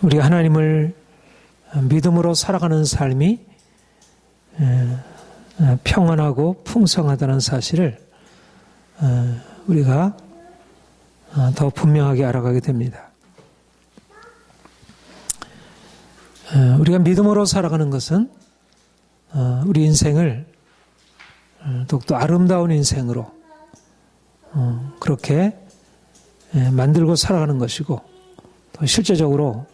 우리가 하나님을 믿음으로 살아가는 삶이 평안하고 풍성하다는 사실을 우리가 더 분명하게 알아가게 됩니다. 우리가 믿음으로 살아가는 것은 우리 인생을 더욱더 아름다운 인생으로 그렇게 만들고 살아가는 것이고, 또 실제적으로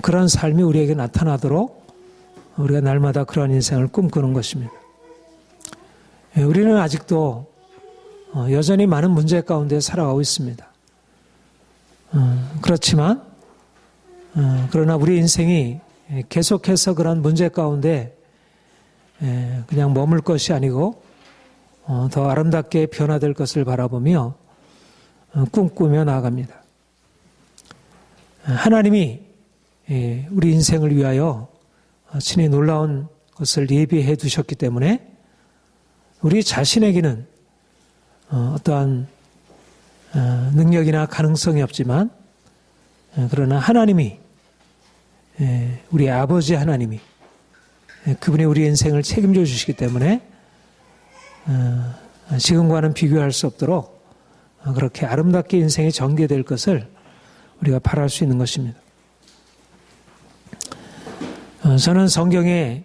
그런 삶이 우리에게 나타나도록 우리가 날마다 그런 인생을 꿈꾸는 것입니다. 우리는 아직도 여전히 많은 문제 가운데 살아가고 있습니다. 그렇지만 그러나 우리 인생이 계속해서 그런 문제 가운데 그냥 머물 것이 아니고 더 아름답게 변화될 것을 바라보며 꿈꾸며 나아갑니다. 하나님이 우리 인생을 위하여 친히 놀라운 것을 예비해 두셨기 때문에 우리 자신에게는 어떠한 능력이나 가능성이 없지만, 그러나 하나님이, 우리 아버지 하나님이, 그분이 우리 인생을 책임져 주시기 때문에 지금과는 비교할 수 없도록 그렇게 아름답게 인생이 전개될 것을 우리가 바랄 수 있는 것입니다. 저는 성경에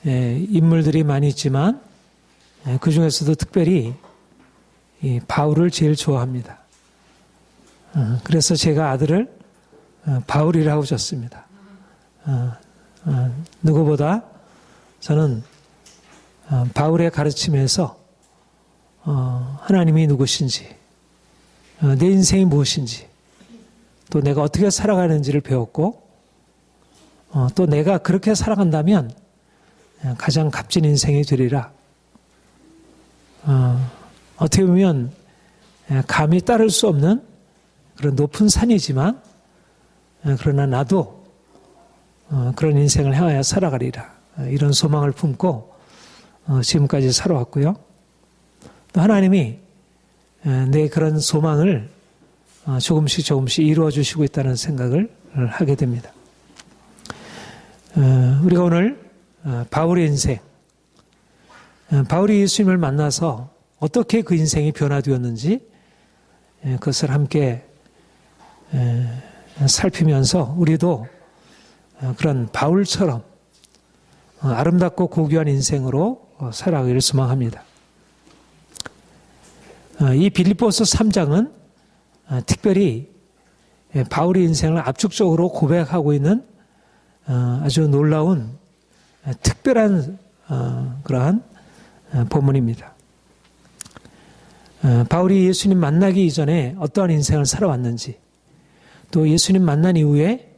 인물들이 많이 있지만 그 중에서도 특별히 이 바울을 제일 좋아합니다. 그래서 제가 아들을 바울이라고 줬습니다. 누구보다 저는 바울의 가르침에서 하나님이 누구신지, 내 인생이 무엇인지, 또 내가 어떻게 살아가는지를 배웠고, 또 내가 그렇게 살아간다면 가장 값진 인생이 되리라. 어떻게 보면 감히 따를 수 없는 그런 높은 산이지만, 그러나 나도 그런 인생을 향하여 살아가리라. 이런 소망을 품고 지금까지 살아왔고요. 또 하나님이 내 그런 소망을 조금씩 이루어 주시고 있다는 생각을 하게 됩니다. 우리가 오늘 바울의 인생, 바울이 예수님을 만나서 어떻게 그 인생이 변화되었는지 그것을 함께 살피면서 우리도 그런 바울처럼 아름답고 고귀한 인생으로 살아가기를 소망합니다. 이 빌립보서 3장은 특별히 바울의 인생을 압축적으로 고백하고 있는 아주 놀라운 특별한 그러한 본문입니다. 바울이 예수님 만나기 이전에 어떠한 인생을 살아왔는지, 또 예수님 만난 이후에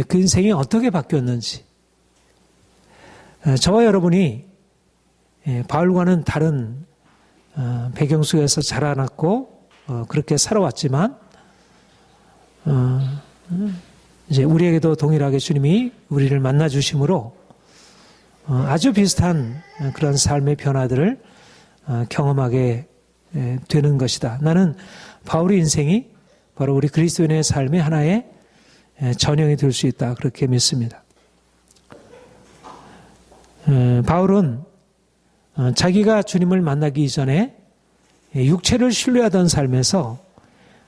그 인생이 어떻게 바뀌었는지, 저와 여러분이 바울과는 다른 배경 속에서 자라났고 그렇게 살아왔지만, 이제 우리에게도 동일하게 주님이 우리를 만나 주심으로 아주 비슷한 그런 삶의 변화들을 경험하게 되는 것이다. 나는 바울의 인생이 바로 우리 그리스도인의 삶의 하나의 전형이 될 수 있다. 그렇게 믿습니다. 바울은 자기가 주님을 만나기 이전에 육체를 신뢰하던 삶에서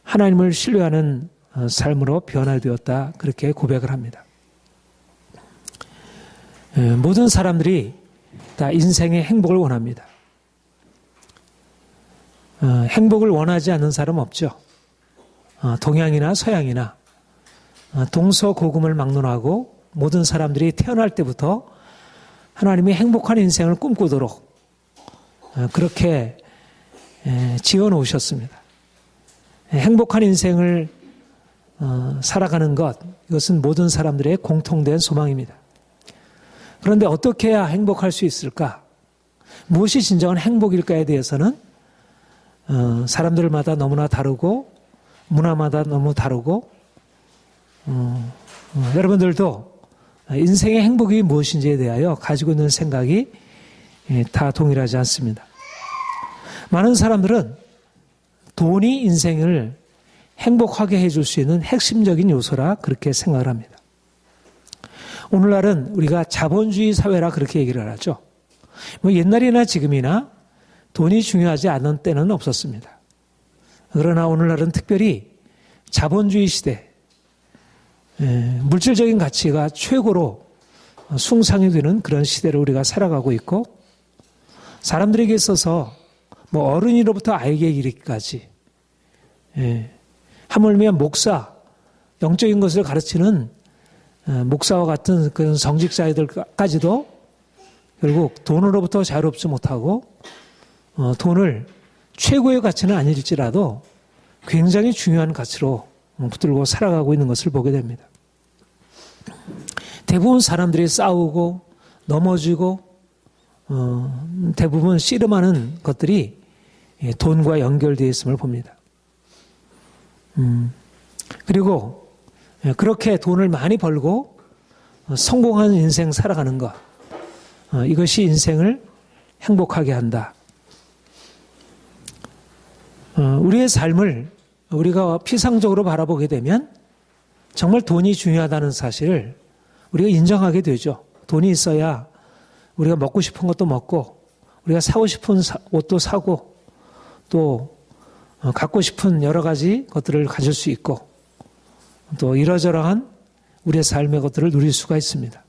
하나님을 신뢰하는 삶으로 변화되었다. 그렇게 고백을 합니다. 모든 사람들이 다 인생의 행복을 원합니다. 행복을 원하지 않는 사람 없죠. 동양이나 서양이나 동서고금을 막론하고 모든 사람들이 태어날 때부터 하나님이 행복한 인생을 꿈꾸도록 그렇게 지어놓으셨습니다. 행복한 인생을 살아가는 것, 이것은 모든 사람들의 공통된 소망입니다. 그런데 어떻게 해야 행복할 수 있을까? 무엇이 진정한 행복일까에 대해서는 사람들마다 너무나 다르고 문화마다 너무 다르고 여러분들도 인생의 행복이 무엇인지에 대하여 가지고 있는 생각이 다 동일하지 않습니다. 많은 사람들은 돈이 인생을 행복하게 해줄 수 있는 핵심적인 요소라 그렇게 생각을 합니다. 오늘날은 우리가 자본주의 사회라 그렇게 얘기를 하죠. 옛날이나 지금이나 돈이 중요하지 않은 때는 없었습니다. 그러나 오늘날은 특별히 자본주의 시대, 물질적인 가치가 최고로 숭상이 되는 그런 시대를 우리가 살아가고 있고, 사람들에게 있어서 어른이로부터 아이에게 이르기까지, 하물며 목사, 영적인 것을 가르치는 목사와 같은 그런 성직자들까지도 결국 돈으로부터 자유롭지 못하고 돈을 최고의 가치는 아닐지라도 굉장히 중요한 가치로 붙들고 살아가고 있는 것을 보게 됩니다. 대부분 사람들이 싸우고 넘어지고 대부분 씨름하는 것들이 돈과 연결되어 있음을 봅니다. 그리고 그렇게 돈을 많이 벌고 성공한 인생 살아가는 것, 이것이 인생을 행복하게 한다. 우리의 삶을 우리가 피상적으로 바라보게 되면 정말 돈이 중요하다는 사실을 우리가 인정하게 되죠. 돈이 있어야 우리가 먹고 싶은 것도 먹고, 우리가 사고 싶은 옷도 사고, 또 갖고 싶은 여러 가지 것들을 가질 수 있고, 또 이러저러한 우리의 삶의 것들을 누릴 수가 있습니다.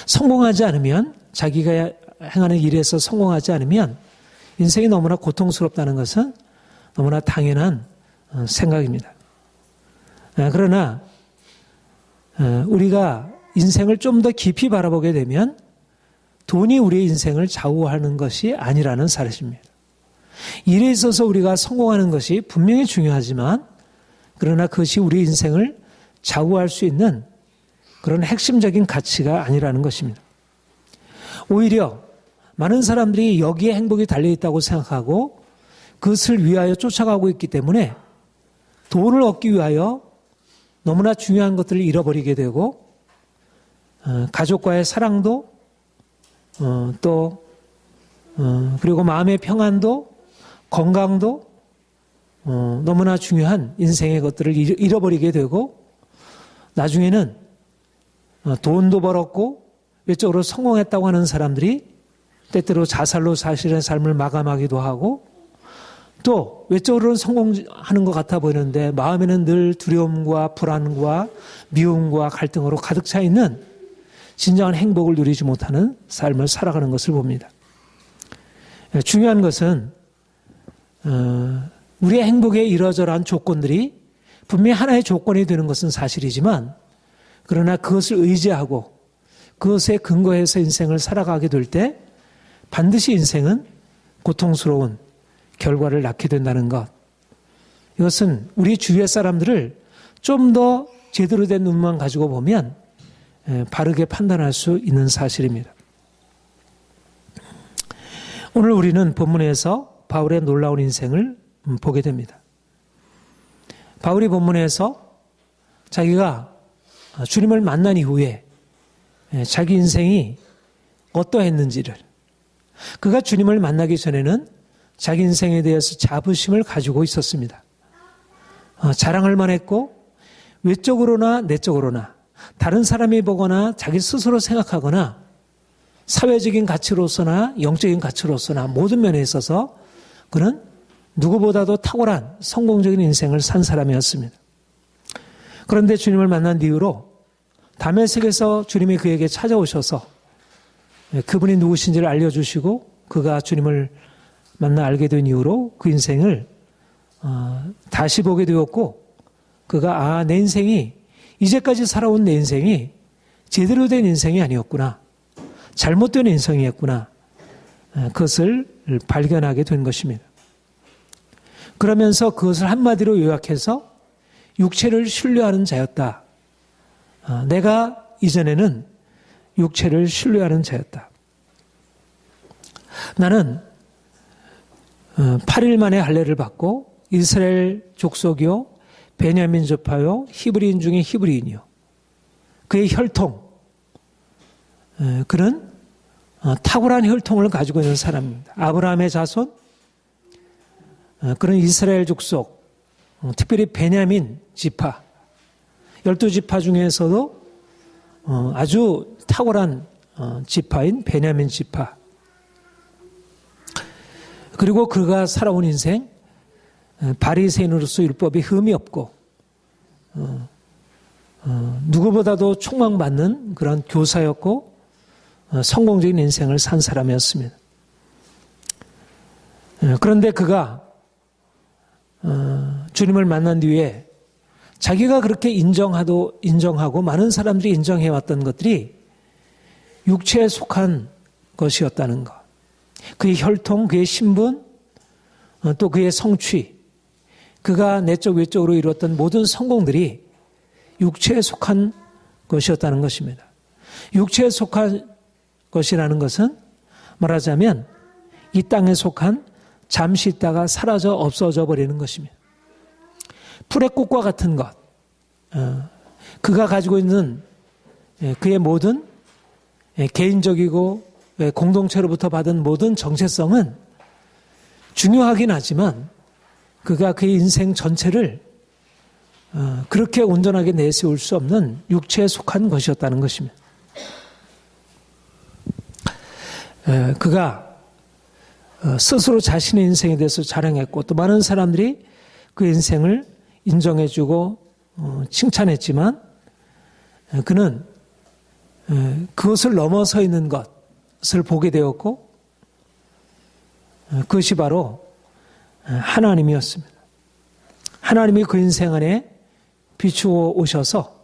성공하지 않으면, 자기가 행하는 일에서 성공하지 않으면 인생이 너무나 고통스럽다는 것은 너무나 당연한 생각입니다. 그러나 우리가 인생을 좀 더 깊이 바라보게 되면 돈이 우리의 인생을 좌우하는 것이 아니라는 사실입니다. 일에 있어서 우리가 성공하는 것이 분명히 중요하지만, 그러나 그것이 우리 인생을 좌우할 수 있는 그런 핵심적인 가치가 아니라는 것입니다. 오히려 많은 사람들이 여기에 행복이 달려있다고 생각하고 그것을 위하여 쫓아가고 있기 때문에 돈을 얻기 위하여 너무나 중요한 것들을 잃어버리게 되고, 가족과의 사랑도 또 그리고 마음의 평안도, 건강도 너무나 중요한 인생의 것들을 잃어버리게 되고, 나중에는 돈도 벌었고 외적으로 성공했다고 하는 사람들이 때때로 자살로 자신의 삶을 마감하기도 하고, 또 외적으로는 성공하는 것 같아 보이는데 마음에는 늘 두려움과 불안과 미움과 갈등으로 가득 차 있는 진정한 행복을 누리지 못하는 삶을 살아가는 것을 봅니다. 중요한 것은 우리의 행복에 이러저러한 조건들이 분명히 하나의 조건이 되는 것은 사실이지만, 그러나 그것을 의지하고 그것에 근거해서 인생을 살아가게 될 때 반드시 인생은 고통스러운 결과를 낳게 된다는 것. 이것은 우리 주위의 사람들을 좀 더 제대로 된 눈만 가지고 보면 바르게 판단할 수 있는 사실입니다. 오늘 우리는 본문에서 바울의 놀라운 인생을 보게 됩니다. 바울이 본문에서 자기가 주님을 만난 이후에 자기 인생이 어떠했는지를, 그가 주님을 만나기 전에는 자기 인생에 대해서 자부심을 가지고 있었습니다. 자랑할 만했고 외적으로나 내적으로나 다른 사람이 보거나 자기 스스로 생각하거나 사회적인 가치로서나 영적인 가치로서나 모든 면에 있어서 그는 누구보다도 탁월한 성공적인 인생을 산 사람이었습니다. 그런데 주님을 만난 이후로 다메섹에서 주님이 그에게 찾아오셔서 그분이 누구신지를 알려주시고, 그가 주님을 만나 알게 된 이후로 그 인생을 다시 보게 되었고, 그가 내 인생이, 이제까지 살아온 내 인생이 제대로 된 인생이 아니었구나, 잘못된 인생이었구나, 그것을 발견하게 된 것입니다. 그러면서 그것을 한마디로 요약해서 육체를 신뢰하는 자였다. 내가 이전에는 육체를 신뢰하는 자였다. 나는 8일 만에 할례를 받고 이스라엘 족속이요 베냐민 족파요 히브리인 중에 히브리인이요, 그의 혈통, 그는 탁월한 혈통을 가지고 있는 사람입니다. 아브라함의 자손, 그는 이스라엘 족속, 특별히 베냐민 지파, 12지파 중에서도 아주 탁월한 지파인 베냐민 지파, 그리고 그가 살아온 인생, 바리새인으로서 율법에 흠이 없고 누구보다도 촉망받는 그런 교사였고 성공적인 인생을 산 사람이었습니다. 그런데 그가 주님을 만난 뒤에 자기가 그렇게 인정하고 많은 사람들이 인정해왔던 것들이 육체에 속한 것이었다는 것. 그의 혈통, 그의 신분, 또 그의 성취, 그가 내적 외적으로 이루었던 모든 성공들이 육체에 속한 것이었다는 것입니다. 육체에 속한 것이라는 것은 말하자면 이 땅에 속한 잠시 있다가 사라져 없어져 버리는 것입니다. 풀의 꽃과 같은 것, 그가 가지고 있는 그의 모든 개인적이고 공동체로부터 받은 모든 정체성은 중요하긴 하지만 그가 그의 인생 전체를 그렇게 온전하게 내세울 수 없는 육체에 속한 것이었다는 것입니다. 그가 스스로 자신의 인생에 대해서 자랑했고 또 많은 사람들이 그 인생을 인정해주고 칭찬했지만 그는 그것을 넘어서 있는 것을 보게 되었고 그것이 바로 하나님이었습니다. 하나님이 그 인생 안에 비추어 오셔서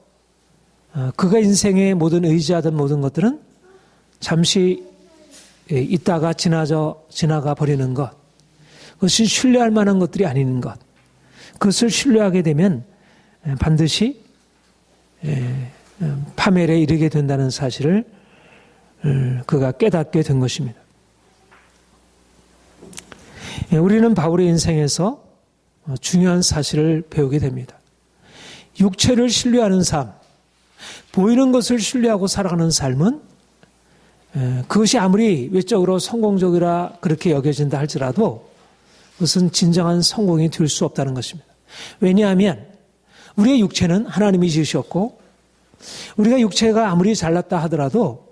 그가 인생의 모든 의지하던 모든 것들은 잠시 있다가 지나가 버리는 것, 그것이 신뢰할 만한 것들이 아닌 것, 그것을 신뢰하게 되면 반드시 파멸에 이르게 된다는 사실을 그가 깨닫게 된 것입니다. 우리는 바울의 인생에서 중요한 사실을 배우게 됩니다. 육체를 신뢰하는 삶, 보이는 것을 신뢰하고 살아가는 삶은 그것이 아무리 외적으로 성공적이라 그렇게 여겨진다 할지라도 그것은 진정한 성공이 될 수 없다는 것입니다. 왜냐하면 우리의 육체는 하나님이 지으셨고 우리가 육체가 아무리 잘났다 하더라도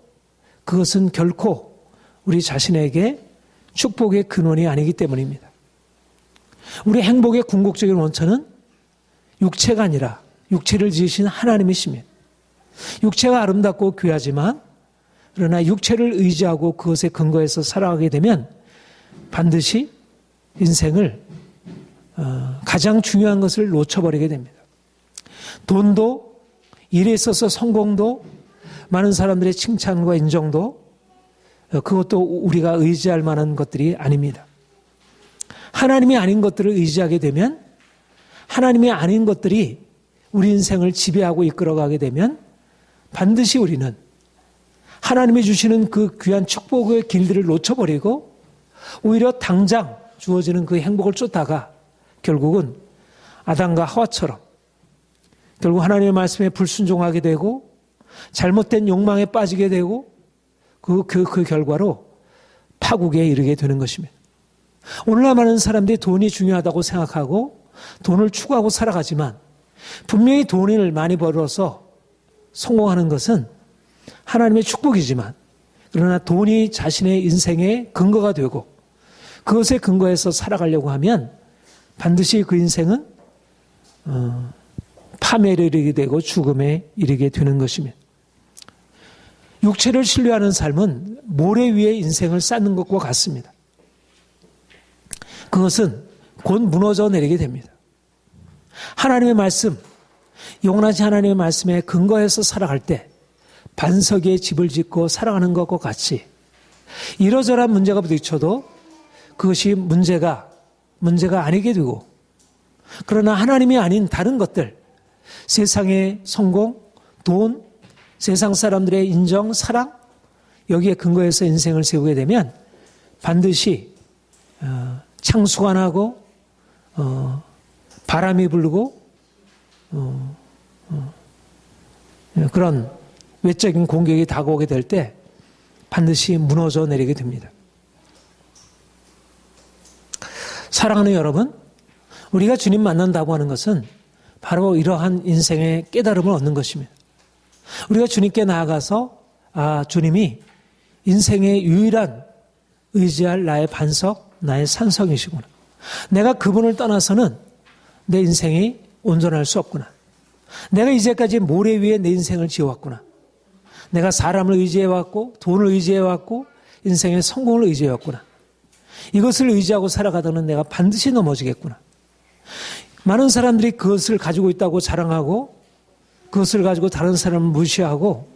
그것은 결코 우리 자신에게 축복의 근원이 아니기 때문입니다. 우리 행복의 궁극적인 원천은 육체가 아니라 육체를 지으신 하나님이십니다. 육체가 아름답고 귀하지만 그러나 육체를 의지하고 그것에 근거해서 살아가게 되면 반드시 인생을 가장 중요한 것을 놓쳐버리게 됩니다. 돈도, 일에 있어서 성공도, 많은 사람들의 칭찬과 인정도 그것도 우리가 의지할 만한 것들이 아닙니다. 하나님이 아닌 것들을 의지하게 되면 하나님이 아닌 것들이 우리 인생을 지배하고 이끌어가게 되면 반드시 우리는 하나님이 주시는 그 귀한 축복의 길들을 놓쳐버리고 오히려 당장 주어지는 그 행복을 쫓다가 결국은 아담과 하와처럼 결국 하나님의 말씀에 불순종하게 되고 잘못된 욕망에 빠지게 되고 그 결과로 파국에 이르게 되는 것입니다. 오늘날 많은 사람들이 돈이 중요하다고 생각하고 돈을 추구하고 살아가지만 분명히 돈을 많이 벌어서 성공하는 것은 하나님의 축복이지만 그러나 돈이 자신의 인생의 근거가 되고 그것에 근거해서 살아가려고 하면 반드시 그 인생은 파멸에 이르게 되고 죽음에 이르게 되는 것입니다. 육체를 신뢰하는 삶은 모래 위에 인생을 쌓는 것과 같습니다. 그것은 곧 무너져 내리게 됩니다. 하나님의 말씀, 영원하신 하나님의 말씀에 근거해서 살아갈 때 반석 위에 집을 짓고 살아가는 것과 같이 이러저러한 문제가 부딪혀도 그것이 문제가 아니게 되고 그러나 하나님이 아닌 다른 것들, 세상의 성공, 돈, 세상 사람들의 인정, 사랑 여기에 근거해서 인생을 세우게 되면 반드시 창수가 나고 바람이 불고 그런 외적인 공격이 다가오게 될 때 반드시 무너져 내리게 됩니다. 사랑하는 여러분, 우리가 주님 만난다고 하는 것은 바로 이러한 인생의 깨달음을 얻는 것입니다. 우리가 주님께 나아가서 주님이 인생의 유일한 의지할 나의 반석, 나의 산성이시구나. 내가 그분을 떠나서는 내 인생이 온전할 수 없구나. 내가 이제까지 모래 위에 내 인생을 지어왔구나. 내가 사람을 의지해왔고 돈을 의지해왔고 인생의 성공을 의지해왔구나. 이것을 의지하고 살아가다는 내가 반드시 넘어지겠구나. 많은 사람들이 그것을 가지고 있다고 자랑하고 그것을 가지고 다른 사람을 무시하고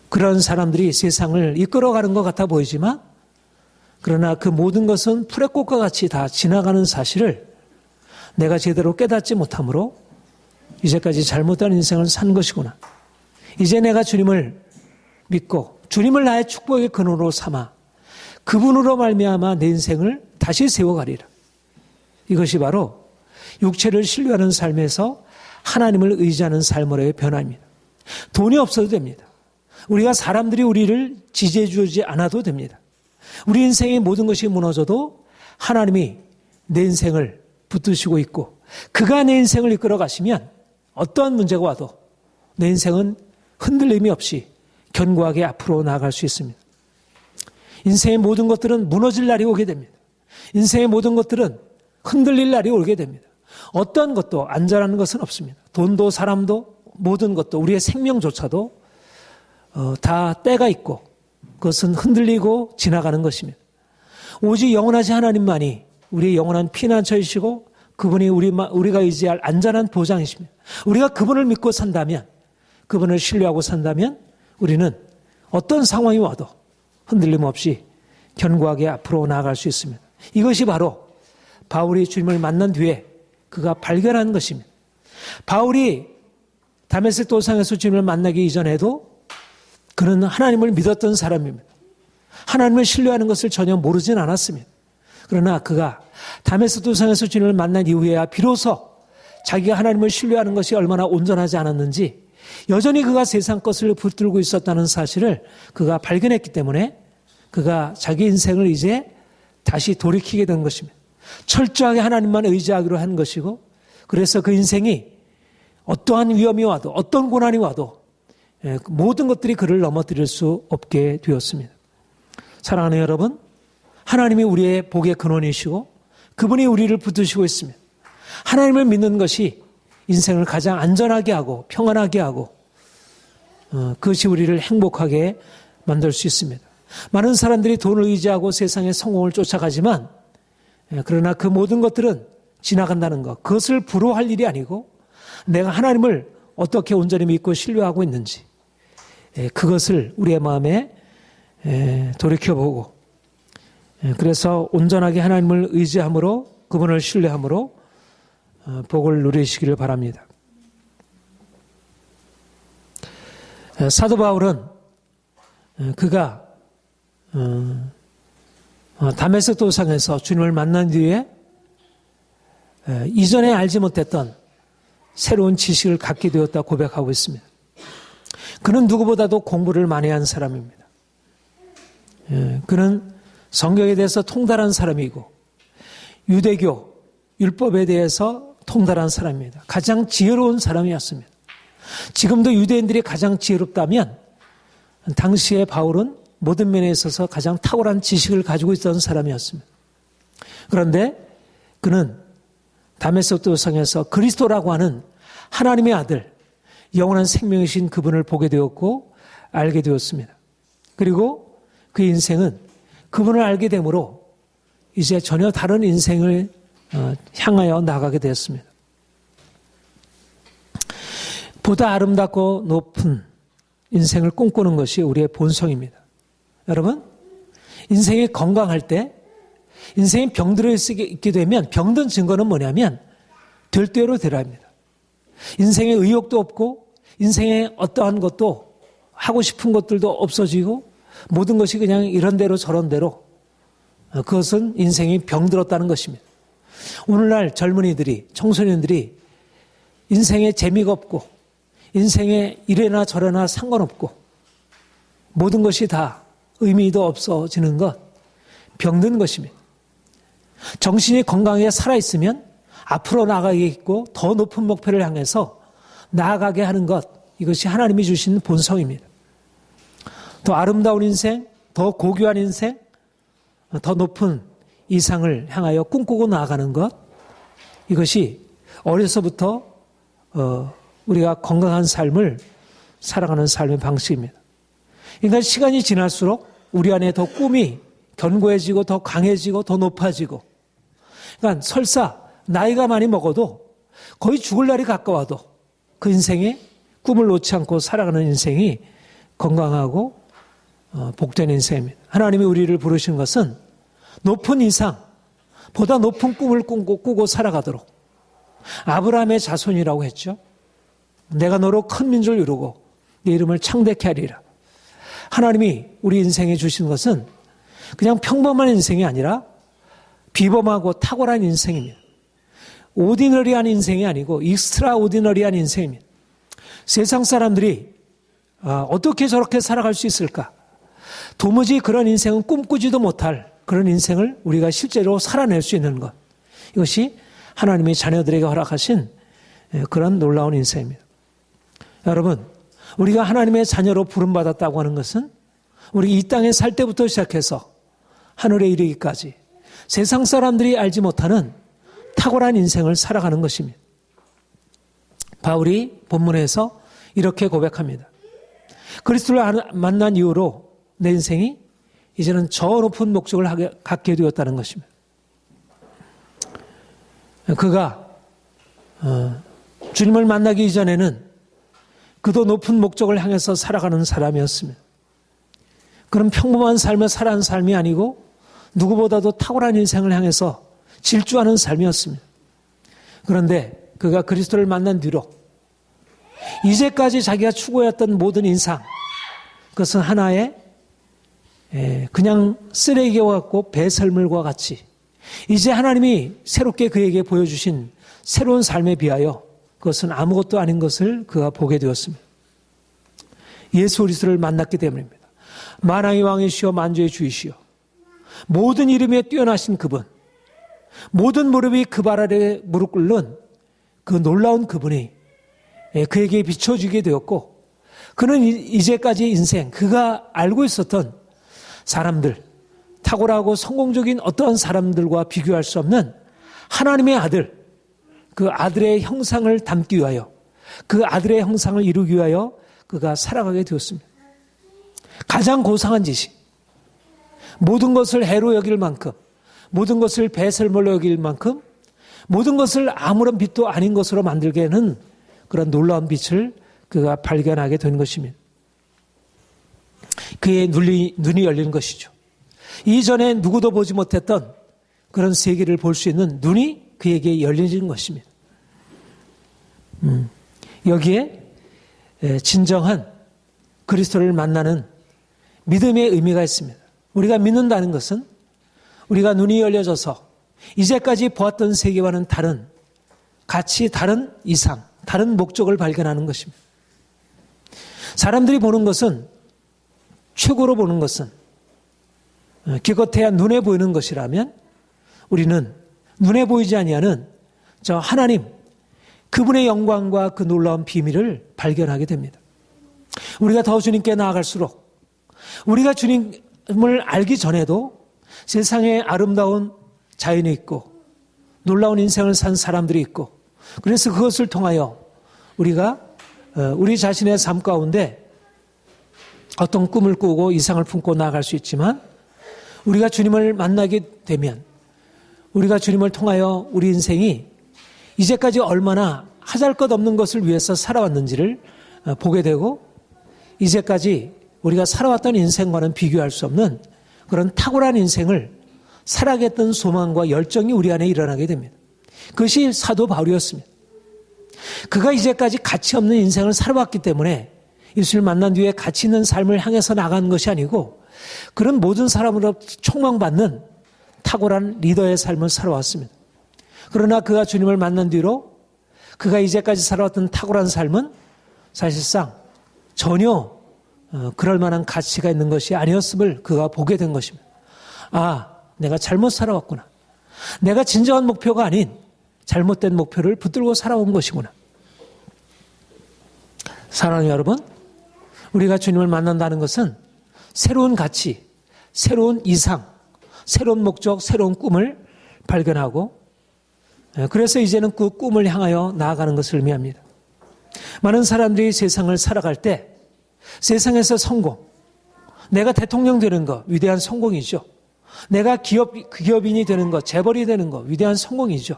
그런 사람들이 세상을 이끌어가는 것 같아 보이지만 그러나 그 모든 것은 풀의 꽃과 같이 다 지나가는 사실을 내가 제대로 깨닫지 못하므로 이제까지 잘못된 인생을 산 것이구나. 이제 내가 주님을 믿고 주님을 나의 축복의 근원으로 삼아 그분으로 말미암아 내 인생을 다시 세워가리라. 이것이 바로 육체를 신뢰하는 삶에서 하나님을 의지하는 삶으로의 변화입니다. 돈이 없어도 됩니다. 우리가 사람들이 우리를 지지해 주지 않아도 됩니다. 우리 인생의 모든 것이 무너져도 하나님이 내 인생을 붙드시고 있고 그가 내 인생을 이끌어 가시면 어떠한 문제가 와도 내 인생은 흔들림이 없이 견고하게 앞으로 나아갈 수 있습니다. 인생의 모든 것들은 무너질 날이 오게 됩니다. 인생의 모든 것들은 흔들릴 날이 오게 됩니다. 어떤 것도 안전한 것은 없습니다. 돈도 사람도 모든 것도 우리의 생명조차도 다 때가 있고 그것은 흔들리고 지나가는 것입니다. 오직 영원하신 하나님만이 우리의 영원한 피난처이시고 그분이 우리가 의지할 안전한 보장이십니다. 우리가 그분을 믿고 산다면 그분을 신뢰하고 산다면 우리는 어떤 상황이 와도 흔들림 없이 견고하게 앞으로 나아갈 수 있습니다. 이것이 바로 바울이 주님을 만난 뒤에 그가 발견한 것입니다. 바울이 다메섹 도상에서 주님을 만나기 이전에도 그는 하나님을 믿었던 사람입니다. 하나님을 신뢰하는 것을 전혀 모르진 않았습니다. 그러나 그가 다메섹 도상에서 주님을 만난 이후에야 비로소 자기가 하나님을 신뢰하는 것이 얼마나 온전하지 않았는지 여전히 그가 세상 것을 붙들고 있었다는 사실을 그가 발견했기 때문에 그가 자기 인생을 이제 다시 돌이키게 된 것입니다. 철저하게 하나님만 의지하기로 한 것이고 그래서 그 인생이 어떠한 위험이 와도 어떤 고난이 와도 모든 것들이 그를 넘어뜨릴 수 없게 되었습니다. 사랑하는 여러분, 하나님이 우리의 복의 근원이시고 그분이 우리를 붙드시고 있습니다. 하나님을 믿는 것이 인생을 가장 안전하게 하고 평안하게 하고 그것이 우리를 행복하게 만들 수 있습니다. 많은 사람들이 돈을 의지하고 세상의 성공을 쫓아가지만 그러나 그 모든 것들은 지나간다는 것, 그것을 부러워할 일이 아니고 내가 하나님을 어떻게 온전히 믿고 신뢰하고 있는지 그것을 우리의 마음에 돌이켜보고 그래서 온전하게 하나님을 의지함으로 그분을 신뢰함으로 복을 누리시기를 바랍니다. 사도 바울은 그가 다메섹 도상에서 주님을 만난 뒤에 이전에 알지 못했던 새로운 지식을 갖게 되었다 고백하고 있습니다. 그는 누구보다도 공부를 많이 한 사람입니다. 그는 성경에 대해서 통달한 사람이고 유대교 율법에 대해서 통달한 사람입니다. 가장 지혜로운 사람이었습니다. 지금도 유대인들이 가장 지혜롭다면 당시에 바울은 모든 면에 있어서 가장 탁월한 지식을 가지고 있었던 사람이었습니다. 그런데 그는 다메섹 도상에서 그리스도라고 하는 하나님의 아들, 영원한 생명이신 그분을 보게 되었고 알게 되었습니다. 그리고 그 인생은 그분을 알게 되므로 이제 전혀 다른 인생을 향하여 나가게 되었습니다. 보다 아름답고 높은 인생을 꿈꾸는 것이 우리의 본성입니다. 여러분, 인생이 건강할 때 인생이 병들어 있게 되면 병든 증거는 뭐냐면 될 대로 되랍니다. 인생에 의욕도 없고 인생에 어떠한 것도 하고 싶은 것들도 없어지고 모든 것이 그냥 이런 대로 저런 대로 그것은 인생이 병들었다는 것입니다. 오늘날 젊은이들이 청소년들이 인생에 재미가 없고 인생에 이래나 저래나 상관없고 모든 것이 다 의미도 없어지는 것 병든 것입니다. 정신이 건강하게 살아있으면 앞으로 나아가겠고 더 높은 목표를 향해서 나아가게 하는 것, 이것이 하나님이 주신 본성입니다. 더 아름다운 인생, 더 고귀한 인생, 더 높은 이상을 향하여 꿈꾸고 나아가는 것, 이것이 어려서부터 우리가 건강한 삶을 살아가는 삶의 방식입니다. 그러니까 시간이 지날수록 우리 안에 더 꿈이 견고해지고 더 강해지고 더 높아지고, 그러니까 설사 나이가 많이 먹어도 거의 죽을 날이 가까워도 그 인생에 꿈을 놓지 않고 살아가는 인생이 건강하고 복된 인생입니다. 하나님이 우리를 부르신 것은 높은 이상, 보다 높은 꿈을 꾸고 살아가도록. 아브라함의 자손이라고 했죠. 내가 너로 큰 민족을 이루고 네 이름을 창대케 하리라. 하나님이 우리 인생에 주신 것은 그냥 평범한 인생이 아니라 비범하고 탁월한 인생입니다. 오디너리한 인생이 아니고 익스트라 오디너리한 인생입니다. 세상 사람들이 어떻게 저렇게 살아갈 수 있을까? 도무지 그런 인생은 꿈꾸지도 못할 그런 인생을 우리가 실제로 살아낼 수 있는 것. 이것이 하나님의 자녀들에게 허락하신 그런 놀라운 인생입니다. 여러분, 우리가 하나님의 자녀로 부름받았다고 하는 것은 우리 이 땅에 살 때부터 시작해서 하늘에 이르기까지 세상 사람들이 알지 못하는 탁월한 인생을 살아가는 것입니다. 바울이 본문에서 이렇게 고백합니다. 그리스도를 만난 이후로 내 인생이 이제는 저 높은 목적을 갖게 되었다는 것입니다. 그가 주님을 만나기 이전에는 그도 높은 목적을 향해서 살아가는 사람이었습니다. 그런 평범한 삶을 살아가는 삶이 아니고 누구보다도 탁월한 인생을 향해서 질주하는 삶이었습니다. 그런데 그가 그리스도를 만난 뒤로 이제까지 자기가 추구했던 모든 인상, 그것은 하나의 그냥 쓰레기와 같고 배설물과 같이 이제 하나님이 새롭게 그에게 보여주신 새로운 삶에 비하여 그것은 아무것도 아닌 것을 그가 보게 되었습니다. 예수 그리스도를 만났기 때문입니다. 만왕의 왕이시여 만주의 주이시여 모든 이름에 뛰어나신 그분, 모든 무릎이 그 발 아래 무릎 꿇는 그 놀라운 그분이 그에게 비춰지게 되었고, 그는 이제까지 인생 그가 알고 있었던 사람들, 탁월하고 성공적인 어떠한 사람들과 비교할 수 없는 하나님의 아들, 그 아들의 형상을 담기 위하여, 그 아들의 형상을 이루기 위하여 그가 살아가게 되었습니다. 가장 고상한 짓이 모든 것을 해로 여길 만큼, 모든 것을 배설물로 여길 만큼, 모든 것을 아무런 빛도 아닌 것으로 만들게 하는 그런 놀라운 빛을 그가 발견하게 된 것입니다. 그의 눈이 열리는 것이죠. 이전에 누구도 보지 못했던 그런 세계를 볼 수 있는 눈이 그에게 열리는 것입니다. 여기에 진정한 그리스도를 만나는 믿음의 의미가 있습니다. 우리가 믿는다는 것은 우리가 눈이 열려져서 이제까지 보았던 세계와는 다른 가치, 다른 이상, 다른 목적을 발견하는 것입니다. 사람들이 보는 것은, 최고로 보는 것은 기껏해야 눈에 보이는 것이라면 우리는 눈에 보이지 아니하는 저 하나님, 그분의 영광과 그 놀라운 비밀을 발견하게 됩니다. 우리가 더 주님께 나아갈수록 우리가 주님을 알기 전에도 세상에 아름다운 자연이 있고 놀라운 인생을 산 사람들이 있고, 그래서 그것을 통하여 우리가 우리 자신의 삶 가운데 어떤 꿈을 꾸고 이상을 품고 나아갈 수 있지만, 우리가 주님을 만나게 되면 우리가 주님을 통하여 우리 인생이 이제까지 얼마나 하잘것없는 것을 위해서 살아왔는지를 보게 되고, 이제까지 우리가 살아왔던 인생과는 비교할 수 없는 그런 탁월한 인생을 살아가겠다는 소망과 열정이 우리 안에 일어나게 됩니다. 그것이 사도 바울이었습니다. 그가 이제까지 가치 없는 인생을 살아왔기 때문에 예수를 만난 뒤에 가치 있는 삶을 향해서 나가는 것이 아니고, 그런 모든 사람으로 촉망받는 탁월한 리더의 삶을 살아왔습니다. 그러나 그가 주님을 만난 뒤로 그가 이제까지 살아왔던 탁월한 삶은 사실상 전혀 그럴 만한 가치가 있는 것이 아니었음을 그가 보게 된 것입니다. 아, 내가 잘못 살아왔구나. 내가 진정한 목표가 아닌 잘못된 목표를 붙들고 살아온 것이구나. 사랑하는 여러분, 우리가 주님을 만난다는 것은 새로운 가치, 새로운 이상, 새로운 목적, 새로운 꿈을 발견하고 그래서 이제는 그 꿈을 향하여 나아가는 것을 의미합니다. 많은 사람들이 세상을 살아갈 때 세상에서 성공, 내가 대통령 되는 것 위대한 성공이죠. 내가 기업인이 되는 것, 재벌이 되는 것 위대한 성공이죠.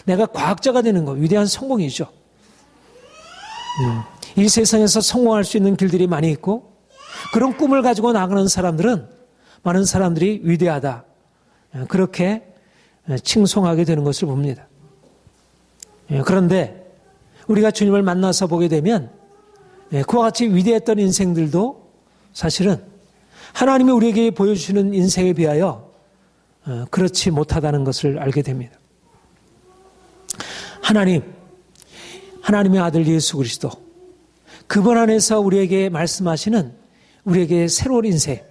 내가 과학자가 되는 것 위대한 성공이죠. 이 세상에서 성공할 수 있는 길들이 많이 있고 그런 꿈을 가지고 나가는 사람들은 많은 사람들이 위대하다 그렇게 칭송하게 되는 것을 봅니다. 그런데 우리가 주님을 만나서 보게 되면 그와 같이 위대했던 인생들도 사실은 하나님이 우리에게 보여주시는 인생에 비하여 그렇지 못하다는 것을 알게 됩니다. 하나님의 아들 예수 그리스도, 그분 안에서 우리에게 말씀하시는 우리에게 새로운 인생,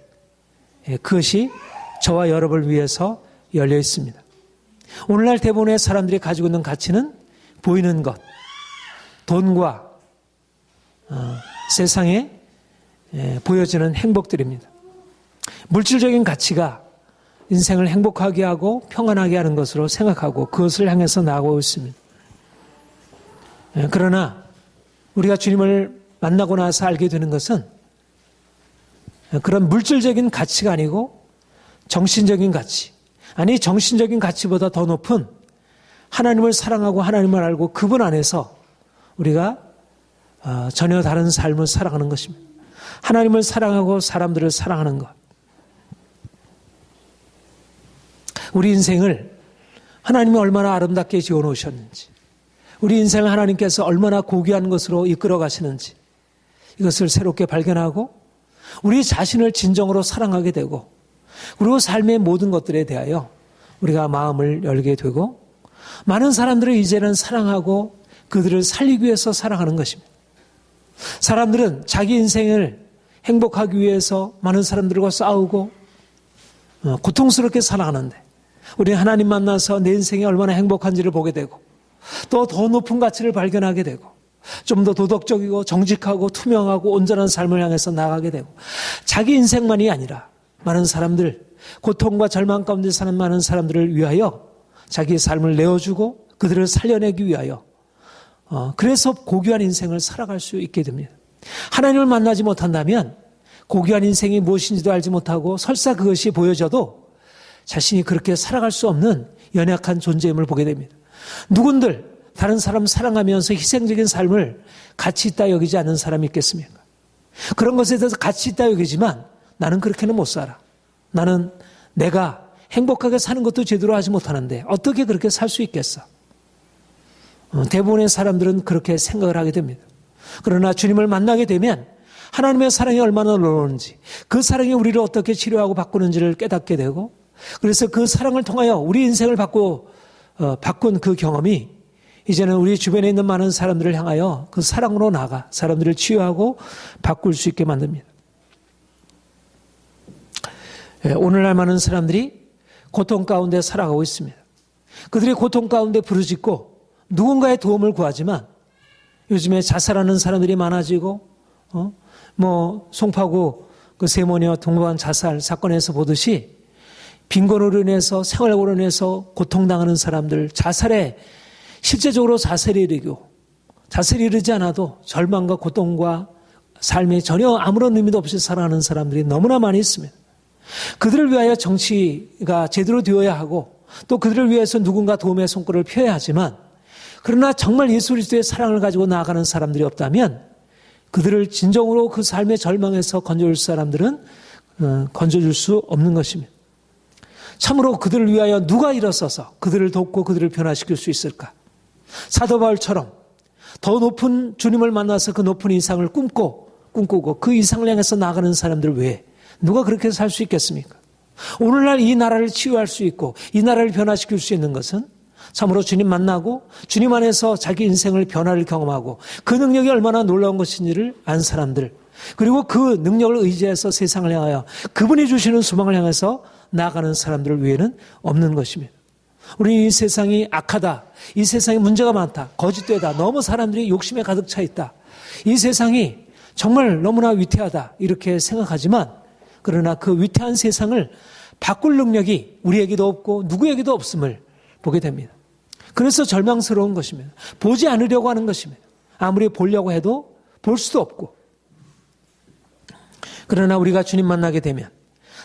그것이 저와 여러분을 위해서 열려 있습니다. 오늘날 대부분의 사람들이 가지고 있는 가치는 보이는 것, 돈과 세상에 보여지는 행복들입니다. 물질적인 가치가 인생을 행복하게 하고 평안하게 하는 것으로 생각하고 그것을 향해서 나아가고 있습니다. 그러나 우리가 주님을 만나고 나서 알게 되는 것은 그런 물질적인 가치가 아니고 정신적인 가치, 아니 정신적인 가치보다 더 높은 하나님을 사랑하고 하나님을 알고 그분 안에서 우리가 전혀 다른 삶을 살아가는 것입니다. 하나님을 사랑하고 사람들을 사랑하는 것. 우리 인생을 하나님이 얼마나 아름답게 지어놓으셨는지, 우리 인생을 하나님께서 얼마나 고귀한 것으로 이끌어 가시는지 이것을 새롭게 발견하고 우리 자신을 진정으로 사랑하게 되고 그리고 삶의 모든 것들에 대하여 우리가 마음을 열게 되고 많은 사람들을 이제는 사랑하고 그들을 살리기 위해서 살아가는 것입니다. 사람들은 자기 인생을 행복하기 위해서 많은 사람들과 싸우고 고통스럽게 살아가는데 우리는 하나님 만나서 내 인생이 얼마나 행복한지를 보게 되고 또 더 높은 가치를 발견하게 되고 좀 더 도덕적이고 정직하고 투명하고 온전한 삶을 향해서 나아가게 되고 자기 인생만이 아니라 많은 사람들, 고통과 절망 가운데 사는 많은 사람들을 위하여 자기의 삶을 내어주고 그들을 살려내기 위하여 그래서 고귀한 인생을 살아갈 수 있게 됩니다. 하나님을 만나지 못한다면 고귀한 인생이 무엇인지도 알지 못하고 설사 그것이 보여져도 자신이 그렇게 살아갈 수 없는 연약한 존재임을 보게 됩니다. 누군들 다른 사람 사랑하면서 희생적인 삶을 가치 있다 여기지 않는 사람이 있겠습니까? 그런 것에 대해서 가치 있다 여기지만 나는 그렇게는 못 살아. 나는 내가 행복하게 사는 것도 제대로 하지 못하는데 어떻게 그렇게 살 수 있겠어? 대부분의 사람들은 그렇게 생각을 하게 됩니다. 그러나 주님을 만나게 되면 하나님의 사랑이 얼마나 놀라운지 그 사랑이 우리를 어떻게 치료하고 바꾸는지를 깨닫게 되고 그래서 그 사랑을 통하여 우리 인생을 바꾼 그 경험이 이제는 우리 주변에 있는 많은 사람들을 향하여 그 사랑으로 나가 사람들을 치유하고 바꿀 수 있게 만듭니다. 오늘날 많은 사람들이 고통 가운데 살아가고 있습니다. 그들이 고통 가운데 부르짖고 누군가의 도움을 구하지만 요즘에 자살하는 사람들이 많아지고 송파구 그 세모녀 동반 자살 사건에서 보듯이 빈곤으로 인해서 생활고로 인해서 고통당하는 사람들 자살에 실제적으로 자살이 이르고 자살이 이르지 않아도 절망과 고통과 삶에 전혀 아무런 의미도 없이 살아가는 사람들이 너무나 많이 있습니다. 그들을 위하여 정치가 제대로 되어야 하고 또 그들을 위해서 누군가 도움의 손길을 펴야 하지만 그러나 정말 예수 그리스도의 사랑을 가지고 나아가는 사람들이 없다면 그들을 진정으로 그 삶의 절망에서 건져줄 사람들은 건져줄 수 없는 것입니다. 참으로 그들을 위하여 누가 일어서서 그들을 돕고 그들을 변화시킬 수 있을까? 사도 바울처럼 더 높은 주님을 만나서 그 높은 이상을 꿈꾸고 그 이상을 향해서 나아가는 사람들 외에 누가 그렇게 살 수 있겠습니까? 오늘날 이 나라를 치유할 수 있고 이 나라를 변화시킬 수 있는 것은 참으로 주님 만나고 주님 안에서 자기 인생을 변화를 경험하고 그 능력이 얼마나 놀라운 것인지를 안 사람들 그리고 그 능력을 의지해서 세상을 향하여 그분이 주시는 소망을 향해서 나아가는 사람들 외에는 없는 것입니다. 우리는 이 세상이 악하다. 이 세상에 문제가 많다. 거짓되다. 너무 사람들이 욕심에 가득 차 있다. 이 세상이 정말 너무나 위태하다. 이렇게 생각하지만 그러나 그 위태한 세상을 바꿀 능력이 우리에게도 없고 누구에게도 없음을 보게 됩니다. 그래서 절망스러운 것입니다. 보지 않으려고 하는 것입니다. 아무리 보려고 해도 볼 수도 없고. 그러나 우리가 주님 만나게 되면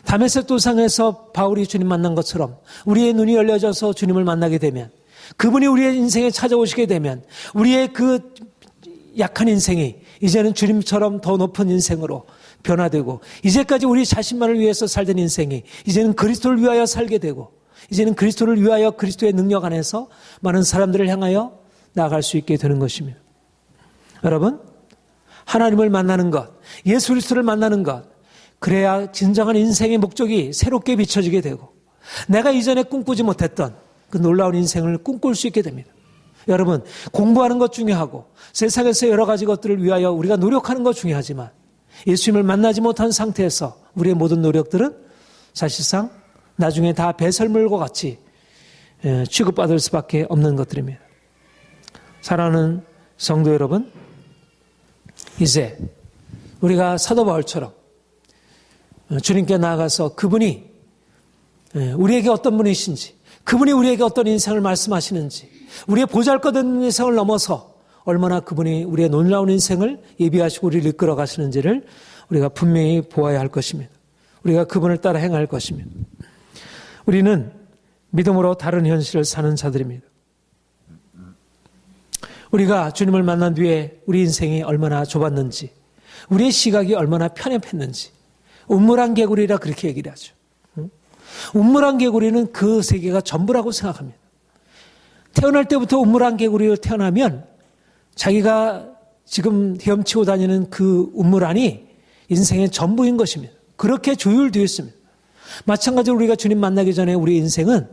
다메섹 도상에서 바울이 주님 만난 것처럼 우리의 눈이 열려져서 주님을 만나게 되면 그분이 우리의 인생에 찾아오시게 되면 우리의 그 약한 인생이 이제는 주님처럼 더 높은 인생으로 변화되고 이제까지 우리 자신만을 위해서 살던 인생이 이제는 그리스도를 위하여 살게 되고 이제는 그리스도를 위하여 그리스도의 능력 안에서 많은 사람들을 향하여 나아갈 수 있게 되는 것입니다. 여러분, 하나님을 만나는 것, 예수 그리스도를 만나는 것, 그래야 진정한 인생의 목적이 새롭게 비춰지게 되고 내가 이전에 꿈꾸지 못했던 그 놀라운 인생을 꿈꿀 수 있게 됩니다. 여러분, 공부하는 것 중요하고 세상에서 여러 가지 것들을 위하여 우리가 노력하는 것 중요하지만 예수님을 만나지 못한 상태에서 우리의 모든 노력들은 사실상 나중에 다 배설물과 같이 취급받을 수밖에 없는 것들입니다. 사랑하는 성도 여러분, 이제 우리가 사도 바울처럼 주님께 나아가서 그분이 우리에게 어떤 분이신지, 그분이 우리에게 어떤 인생을 말씀하시는지, 우리의 보잘것없는 인생을 넘어서 얼마나 그분이 우리의 놀라운 인생을 예비하시고 우리를 이끌어 가시는지를 우리가 분명히 보아야 할 것입니다. 우리가 그분을 따라 행할 것입니다. 우리는 믿음으로 다른 현실을 사는 자들입니다. 우리가 주님을 만난 뒤에 우리 인생이 얼마나 좁았는지, 우리의 시각이 얼마나 편협했는지, 운물한 개구리라 그렇게 얘기를 하죠. 운물한 개구리는 그 세계가 전부라고 생각합니다. 태어날 때부터 운물한 개구리로 태어나면 자기가 지금 헤엄치고 다니는 그 운물 안이 인생의 전부인 것입니다. 그렇게 조율되어 있습니다. 마찬가지로 우리가 주님 만나기 전에 우리 인생은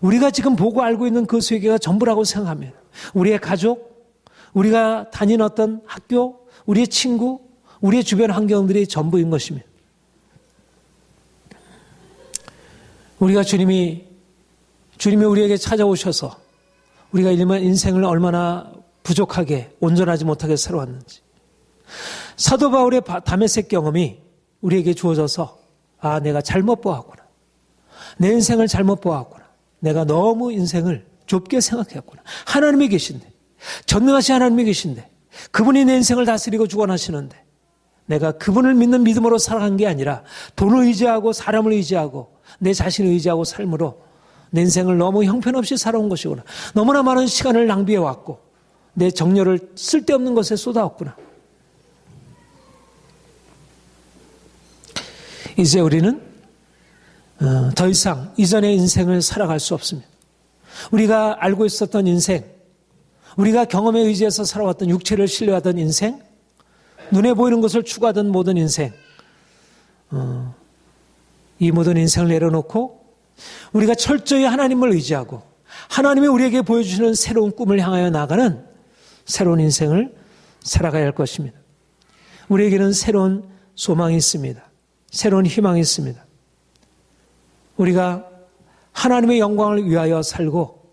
우리가 지금 보고 알고 있는 그 세계가 전부라고 생각합니다. 우리의 가족, 우리가 다니는 어떤 학교, 우리의 친구, 우리의 주변 환경들이 전부인 것입니다. 우리가 주님이 우리에게 찾아오셔서 우리가 인생을 얼마나 부족하게 온전하지 못하게 살아왔는지, 사도 바울의 다메섹 경험이 우리에게 주어져서 내가 잘못 보았구나, 내 인생을 잘못 보았구나, 내가 너무 인생을 좁게 생각했구나, 하나님이 계신데, 전능하신 하나님이 계신데 그분이 내 인생을 다스리고 주관하시는데 내가 그분을 믿는 믿음으로 살아간 게 아니라 돈을 의지하고 사람을 의지하고 내 자신을 의지하고 삶으로 내 인생을 너무 형편없이 살아온 것이구나, 너무나 많은 시간을 낭비해왔고 내 정열을 쓸데없는 것에 쏟아왔구나. 이제 우리는 더 이상 이전의 인생을 살아갈 수 없습니다. 우리가 알고 있었던 인생, 우리가 경험에 의지해서 살아왔던 육체를 신뢰하던 인생, 눈에 보이는 것을 추구하던 모든 인생, 이 모든 인생을 내려놓고 우리가 철저히 하나님을 의지하고 하나님이 우리에게 보여주시는 새로운 꿈을 향하여 나가는 새로운 인생을 살아가야 할 것입니다. 우리에게는 새로운 소망이 있습니다. 새로운 희망이 있습니다. 우리가 하나님의 영광을 위하여 살고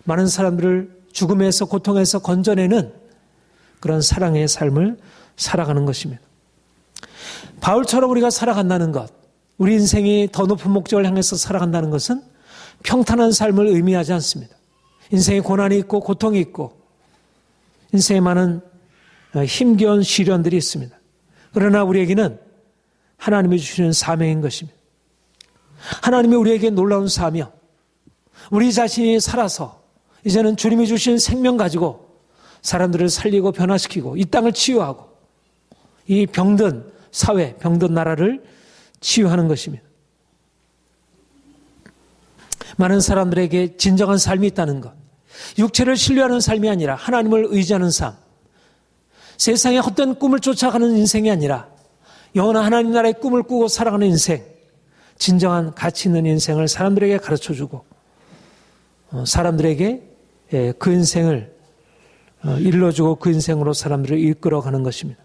많은 사람들을 죽음에서 고통에서 건져내는 그런 사랑의 삶을 살아가는 것입니다. 바울처럼 우리가 살아간다는 것, 우리 인생이 더 높은 목적을 향해서 살아간다는 것은 평탄한 삶을 의미하지 않습니다. 인생에 고난이 있고 고통이 있고 인생에 많은 힘겨운 시련들이 있습니다. 그러나 우리에게는 하나님이 주시는 사명인 것입니다. 하나님이 우리에게 놀라운 사명, 우리 자신이 살아서 이제는 주님이 주신 생명 가지고 사람들을 살리고 변화시키고 이 땅을 치유하고 이 병든 사회, 병든 나라를 치유하는 것입니다. 많은 사람들에게 진정한 삶이 있다는 것, 육체를 신뢰하는 삶이 아니라 하나님을 의지하는 삶, 세상의 헛된 꿈을 쫓아가는 인생이 아니라 영원한 하나님 나라의 꿈을 꾸고 살아가는 인생, 진정한 가치 있는 인생을 사람들에게 가르쳐주고 사람들에게 그 인생을 일러주고 그 인생으로 사람들을 이끌어가는 것입니다.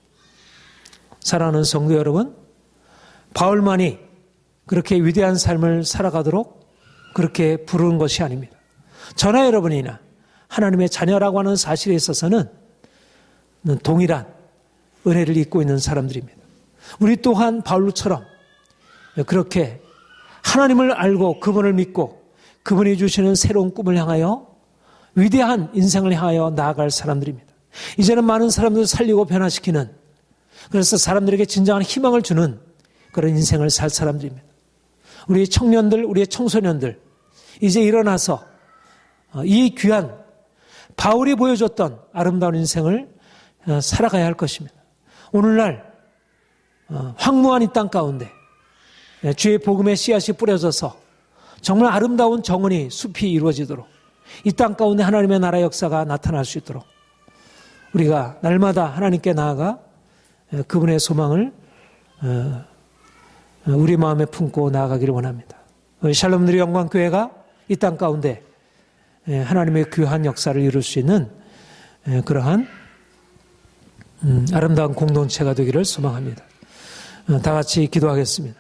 사랑하는 성도 여러분, 바울만이 그렇게 위대한 삶을 살아가도록 그렇게 부르는 것이 아닙니다. 저나 여러분이나 하나님의 자녀라고 하는 사실에 있어서는 동일한 은혜를 입고 있는 사람들입니다. 우리 또한 바울처럼 그렇게 하나님을 알고 그분을 믿고 그분이 주시는 새로운 꿈을 향하여 위대한 인생을 향하여 나아갈 사람들입니다. 이제는 많은 사람들을 살리고 변화시키는, 그래서 사람들에게 진정한 희망을 주는 그런 인생을 살 사람들입니다. 우리 청년들, 우리의 청소년들 이제 일어나서 이 귀한 바울이 보여줬던 아름다운 인생을 살아가야 할 것입니다. 오늘날 황무한 이 땅 가운데 주의 복음의 씨앗이 뿌려져서 정말 아름다운 정원이 숲이 이루어지도록 이 땅 가운데 하나님의 나라 역사가 나타날 수 있도록 우리가 날마다 하나님께 나아가 그분의 소망을 우리 마음에 품고 나아가기를 원합니다. 샬롬누리 영광교회가 이 땅 가운데 하나님의 귀한 역사를 이룰 수 있는 그러한 아름다운 공동체가 되기를 소망합니다. 다 같이 기도하겠습니다.